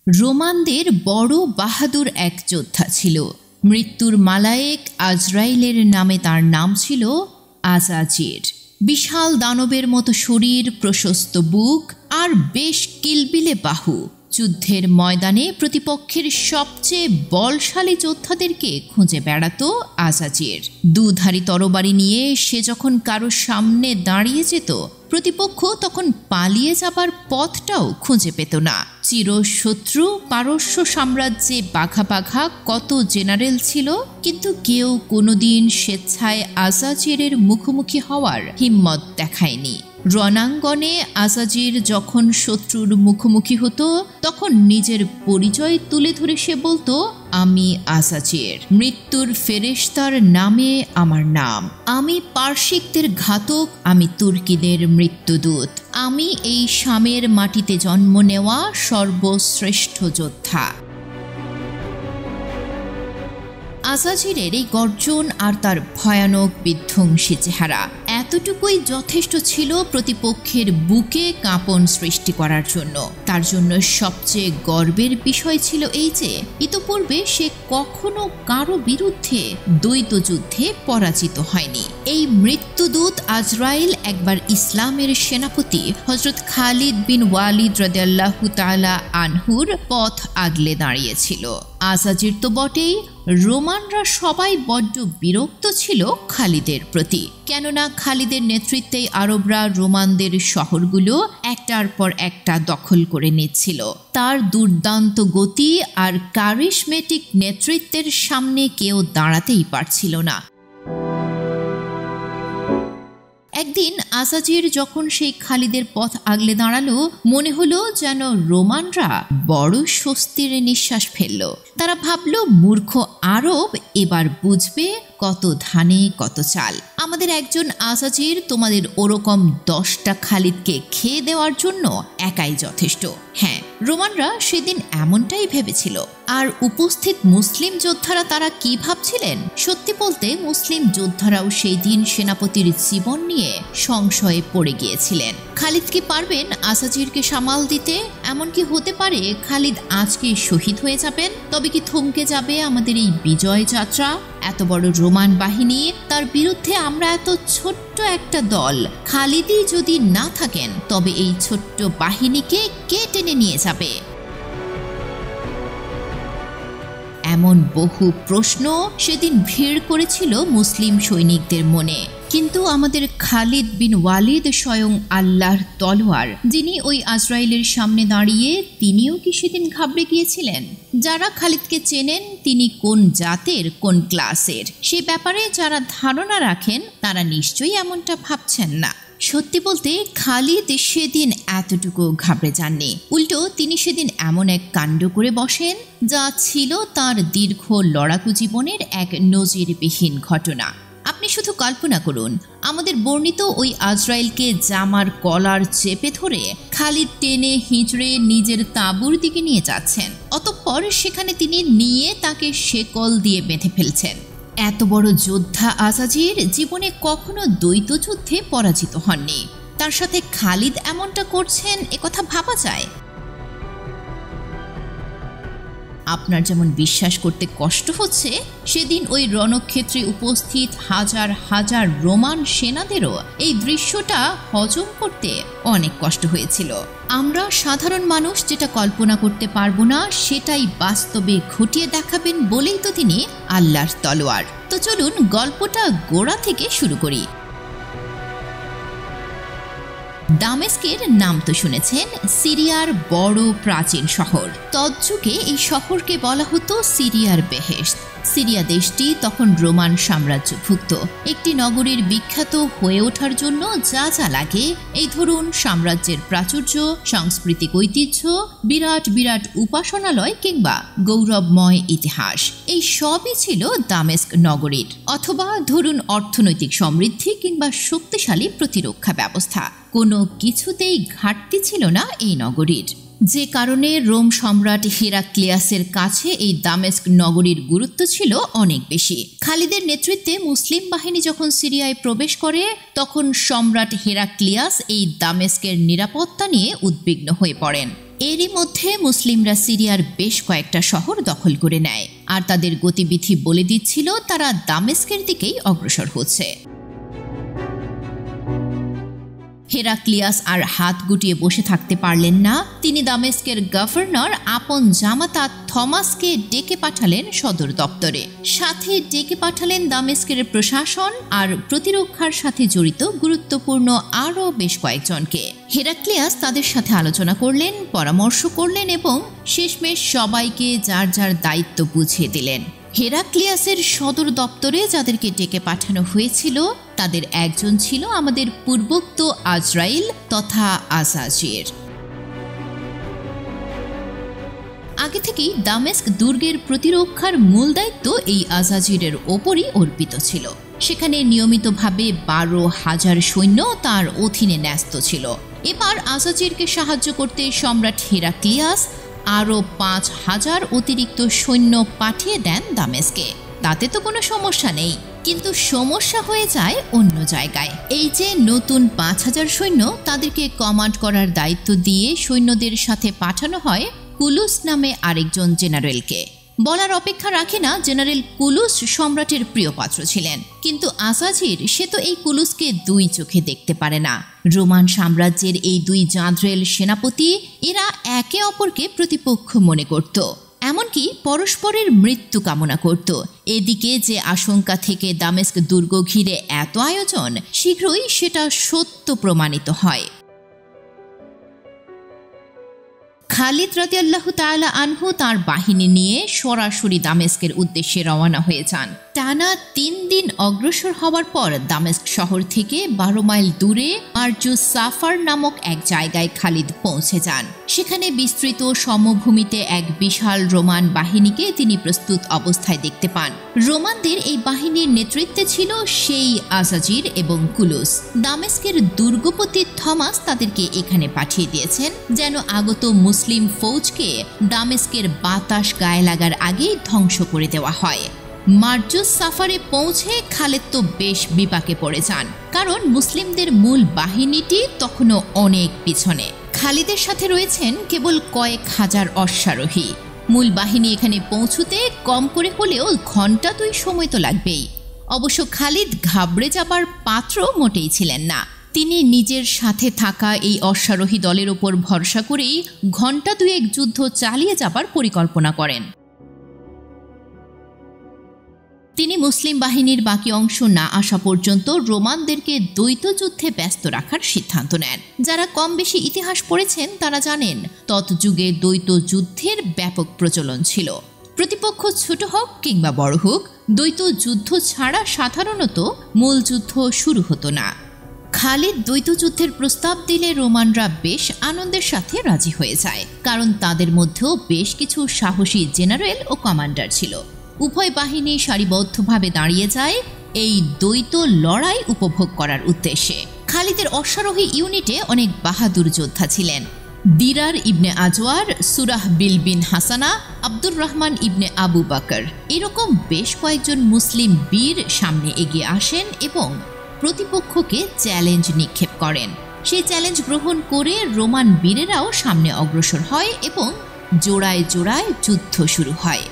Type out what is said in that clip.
রোমানদের বড় বাহাদুর এক যোদ্ধা ছিল। মৃত্যুর মালায়েক আজরাইলের নামে তার নাম ছিল আজাজির। বিশাল দানবের মতো শরীর, প্রশস্ত বুক আর বেশ কিলবিলে বাহু। যুদ্ধের ময়দানে প্রতিপক্ষের সবচেয়ে বলশালী যোদ্ধাদেরকে খুঁজে বেড়াত আজাজির। দুধারী তরবারি নিয়ে সে যখন কারো সামনে দাঁড়িয়ে যেত, প্রতিপক্ষ তখন পালিয়ে যাবার পথটাও খুঁজে পেত না। চিরশত্রু পারস্য সাম্রাজ্যে বাঘা বাঘা কত জেনারেল ছিল, কিন্তু কেউ কোনোদিন স্বেচ্ছায় আজাজিরের মুখোমুখি হওয়ার হিম্মত দেখায়নি। রণাঙ্গনে আজাজির যখন শত্রুর মুখোমুখি হতো, তখন নিজের পরিচয় তুলে ধরে সে বলতো, আমি আজাজির, মৃত্যুর ফেরেশতার নামে আমার নাম। আমি পারসিকদের ঘাতক, আমি তুর্কিদের মৃত্যুদূত, আমি এই শামের মাটিতে জন্ম নেওয়া সর্বশ্রেষ্ঠ যোদ্ধা। আজাজিরের এই গর্জন আর তার ভয়ানক বিধ্বংসী চেহারা এতটুকুই যথেষ্ট ছিল প্রতিপক্ষের বুকে কাঁপন সৃষ্টি করার জন্য। তার জন্য সবচেয়ে গর্বের বিষয় ছিল এই যে ইতোপূর্বে সে কখনো কারো বিরুদ্ধে দ্বৈত যুদ্ধে পরাজিত হয়নি। এই মৃত্যুদূত আজরাইল একবার ইসলামের সেনাপতি হযরত খালিদ বিন ওয়ালিদ রাদিয়াল্লাহু তাআলা আনহুর পথ আগলে দাঁড়িয়েছিল। আজাজির তো বটেই, রোমানরা সবাই বড্ড বিরক্ত ছিল খালিদের প্রতি। কেননা খালিদের নেতৃত্বে আরবরা রোমানদের শহরগুলো একটার পর একটা দখল করে নিচ্ছিল। তার দুর্দান্ত গতি আর কারিশমেটিক নেতৃত্বের সামনে কেউ দাঁড়াতেই পারছিল না। একদিন আজাজির যখন সেই খালিদের পথ আগলে দাঁড়ালো, মনে হলো যেন রোমানরা বড় স্বস্তির নিঃশ্বাস ফেলল। তারা ভাবল, মূর্খ আরব এবার বুঝবে কত ধানে কত চাল। আমাদের একজন আজাজির তোমাদের ওরকম 10টা খালিদকে খেয়ে দেওয়ার জন্য একাই যথেষ্ট। হ্যাঁ, রোমানরা সেদিন এমনটাই ভেবেছিল। আর উপস্থিত মুসলিম যোদ্ধারা তারা কি ভাবছিলেন? সত্যি বলতে মুসলিম যোদ্ধারাও সেই দিন সেনাপতির জীবন নিয়ে সংশয়ে পড়ে গিয়েছিলেন। খালিদ কি পারবেন আজাজিরকে সামাল দিতে? এমন কি হতে পারে খালিদ আজকে শহীদ হয়ে যাবেন? তবে কি থমকে যাবে আমাদের এই বিজয় যাত্রা? এত বড় রোমান বাহিনী, তার বিরুদ্ধে আমরা এত ছোট্ট একটা দল। খালিদই যদি না থাকেন, তবে এই ছোট্ট বাহিনীকে কে টেনে নিয়ে যাবে? এমন বহু প্রশ্ন সেদিন ভিড় করেছিল মুসলিম সৈনিকদের মনে। কিন্তু আমাদের খালিদ বিন ওয়ালিদ স্বয়ং আল্লাহর তলোয়ার, যিনি ওই আজরাইলের সামনে দাঁড়িয়ে, তিনিও কি সেদিন ঘাবড়ে গিয়েছিলেন? যারা খালিদকে চেনেন তিনি কোন জাতের, কোন ক্লাসের, সে ব্যাপারে যারা ধারণা রাখেন তারা নিশ্চয়ই এমনটা ভাবছেন না। সত্যি বলতে খালিদ সেদিন এতটুকু ঘাবড়ে যাননি। উল্টো তিনি সেদিন এমন এক কাণ্ড করে বসেন যা ছিল তার দীর্ঘ লড়াকু জীবনের এক নজিরবিহীন ঘটনা। আপনি শুধু কল্পনা করুন, আমাদের বর্ণিত ওই আজরাইলকে জামার কলার চেপে ধরে খালিদ টেনে হিঁচড়ে নিজের তাঁবুর দিকে নিয়ে যাচ্ছেন। অতঃপর সেখানে তিনি নিয়ে তাকে শেকল দিয়ে বেঁধে ফেলছেন। এত বড় যোদ্ধা আজাজির জীবনে কখনো দ্বৈত যুদ্ধে পরাজিত হননি। তার সাথে খালিদ এমনটা করছেন, একথা ভাবা যায়? আপনার যেমন বিশ্বাস করতে কষ্ট হচ্ছে, সেদিন ওই রণক্ষেত্রে উপস্থিত হাজার হাজার রোমান সেনাদেরও এই দৃশ্যটা হজম করতে অনেক কষ্ট হয়েছিল। আমরা সাধারণ মানুষ যেটা কল্পনা করতে পারবো না, সেটাই বাস্তবে ঘটিয়ে দেখাবেন বলেই তো তিনি আল্লাহর তলোয়ার। তো চলুন গল্পটা গোড়া থেকে শুরু করি। দামেস্কের নাম তো শুনেছেন, সিরিয়ার বড় প্রাচীন শহর। তৎযুগে এই শহরকে বলা হতো সিরিয়ার বেহেশত। সিরিয়া দেশটি তখন রোমান সাম্রাজ্যভুক্ত। একটি নগরীর বিখ্যাত হয়ে ওঠার জন্য যা যা লাগে, এই ধরুন সাম্রাজ্যের প্রাচুর্য, সাংস্কৃতিক ঐতিহ্য, বিরাট বিরাট উপাসনালয় কিংবা গৌরবময় ইতিহাস, এই সবই ছিল দামেস্ক নগরীর। অথবা ধরুন অর্থনৈতিক সমৃদ্ধি কিংবা শক্তিশালী প্রতিরক্ষা ব্যবস্থা, কোনো কিছুতেই ঘাটতি ছিল না এই নগরীর। যে কারণে রোম সম্রাট হেরাক্লিয়াসের কাছে এই দামেস্ক নগরীর গুরুত্ব ছিল অনেক বেশি। খালিদের নেতৃত্বে মুসলিম বাহিনী যখন সিরিয়ায় প্রবেশ করে, তখন সম্রাট হেরাক্লিয়াস এই দামেস্কের নিরাপত্তা নিয়ে উদ্বিগ্ন হয়ে পড়েন। এরই মধ্যে যুদ্ধে মুসলিমরা সিরিয়ার বেশ কয়েকটা শহর দখল করে নেয়, আর তাদের গতিবিধি বলে দিচ্ছিল তারা দামেস্কের দিকেই অগ্রসর হচ্ছে। হেরাক্লিয়াস আর হাত গুটিয়ে বসে থাকতে পারলেন না। তিনি দামেস্কের গভর্নর আপন জামাতা থমাসকে ডেকে পাঠালেন সদর দপ্তরে। সাথে ডেকে পাঠালেন দামেস্কের প্রশাসন আর প্রতিরক্ষার সাথে জড়িত গুরুত্বপূর্ণ আরও বেশ কয়েকজনকে। হেরাক্লিয়াস তাদের সাথে আলোচনা করলেন, পরামর্শ করলেন এবং শেষমেশ সবাইকে যার যার দায়িত্ব বুঝিয়ে দিলেন। হেরাক্লিয়াসের সদর দপ্তরে যাদেরকে ডেকে পাঠানো হয়েছিল তাদের একজন ছিল আমাদের পূর্বোক্ত আজরাইল তথা আজাজির। আগে থেকেই দামেস্ক দুর্গের প্রতিরক্ষার মূল দায়িত্ব এই আজাজিরের ওপরই অর্পিত ছিল। সেখানে নিয়মিতভাবে 12,000 সৈন্য তার অধীনে ন্যস্ত ছিল। এবার আজাজিরকে সাহায্য করতে সম্রাট হেরাক্লিয়াস আরও 5,000 অতিরিক্ত সৈন্য পাঠিয়ে দেন দামেস্কে। তাতে তো কোনো সমস্যা নেই, কিন্তু সমস্যা হয়ে যায় অন্য জায়গায়। এই যে নতুন 5,000 সৈন্য, তাদেরকে কমান্ড করার দায়িত্ব দিয়ে সৈন্যদের সাথে পাঠানো হয় কুলুস নামে আরেকজন জেনারেলকে। বলার অপেক্ষা রাখে না, জেনারেল কুলুস সম্রাটের প্রিয় পাত্র ছিলেন, কিন্তু আজাজির সে তো এই কুলুসকে দুই চোখে দেখতে পারে না। রোমান সাম্রাজ্যের এই দুই জাঁদরেল সেনাপতি, এরা একে অপরকে প্রতিপক্ষ মনে করত, এমনকি পরস্পরের মৃত্যু কামনা করত। এদিকে যে আশঙ্কা থেকে দামেস্ক দুর্গ ঘিরে এত আয়োজন, শীঘ্রই সেটা সত্য প্রমাণিত হয়। খালিদ রাদিয়াল্লাহু তাআলা আনহু তার বাহিনী নিয়ে সরাসরি দামেস্কের উদ্দেশ্যে রওনা হয়ে যান। টানা 3 দিন অগ্রসর হওয়ার পর দামেস্ক শহর থেকে 12 মাইল দূরে মারজুস সাফার নামক এক জায়গায় খালিদ পৌঁছে যান। সেখানে বিস্তৃত সমভূমিতে এক বিশাল রোমান বাহিনীকে তিনি প্রস্তুত অবস্থায় দেখতে পান। রোমানদের এই বাহিনীর নেতৃত্বে ছিল সেই আজাজির এবং কুলুস। দামেস্কের দুর্গপতি থমাস তাদেরকে এখানে পাঠিয়ে দিয়েছেন যেন আগত মুসলিম ফৌজকে দামেস্কের বাতাস গায়ে লাগার আগেই ধ্বংস করে দেওয়া হয়। মারজুস সাফারে পৌঁছে খালিদ তো বেশ বিপাকে পড়ে যান, কারণ মুসলিমদের মূল বাহিনীটি তখনও অনেক পিছনে। খালিদের সাথে রয়েছেন কেবল কয়েক হাজার অশ্বারোহী। মূল বাহিনী এখানে পৌঁছতে কম করে হলেও ঘন্টা 2 সময় তো লাগবেই। অবশ্য খালিদ ঘাবড়ে যাবার পাত্র মোটেই ছিলেন না। তিনি নিজের সাথে থাকা এই অশ্বারোহী দলের ওপর ভরসা করেই ঘন্টা 2 যুদ্ধ চালিয়ে যাবার পরিকল্পনা করেন। তিনি মুসলিম বাহিনীর বাকি অংশ না আসা পর্যন্ত রোমানদেরকে দ্বৈত যুদ্ধে ব্যস্ত রাখার সিদ্ধান্ত নেন। যারা কম বেশি ইতিহাস পড়েছেন তারা জানেন, তৎযুগে দ্বৈত যুদ্ধের ব্যাপক প্রচলন ছিল। প্রতিপক্ষ ছোট হোক কিংবা বড় হোক, দ্বৈত যুদ্ধ ছাড়া সাধারণত মূল যুদ্ধ শুরু হতো না। খালিদ দ্বৈত যুদ্ধের প্রস্তাব দিলে রোমানরা বেশ আনন্দের সাথে রাজি হয়ে যায়, কারণ তাদের মধ্যেও বেশ কিছু সাহসী জেনারেল ও কমান্ডার ছিল। উভয় বাহিনী সারিবদ্ধভাবে দাঁড়িয়ে যায় এই দ্বৈত লড়াই উপভোগ করার উদ্দেশ্যে। খালিদের অশ্বারোহী ইউনিটে অনেক বাহাদুর যোদ্ধা ছিলেন। দিরার ইবনে আজওয়ার, সুরাহ বিল বিন হাসানা, আব্দুর রহমান ইবনে আবু বকর, এরকম বেশ কয়েকজন মুসলিম বীর সামনে এগিয়ে আসেন এবং প্রতিপক্ষকে চ্যালেঞ্জ নিক্ষেপ করেন। সেই চ্যালেঞ্জ গ্রহণ করে রোমান বীরেরাও সামনে অগ্রসর হয় এবং জোড়ায় জোড়ায় যুদ্ধ শুরু হয়।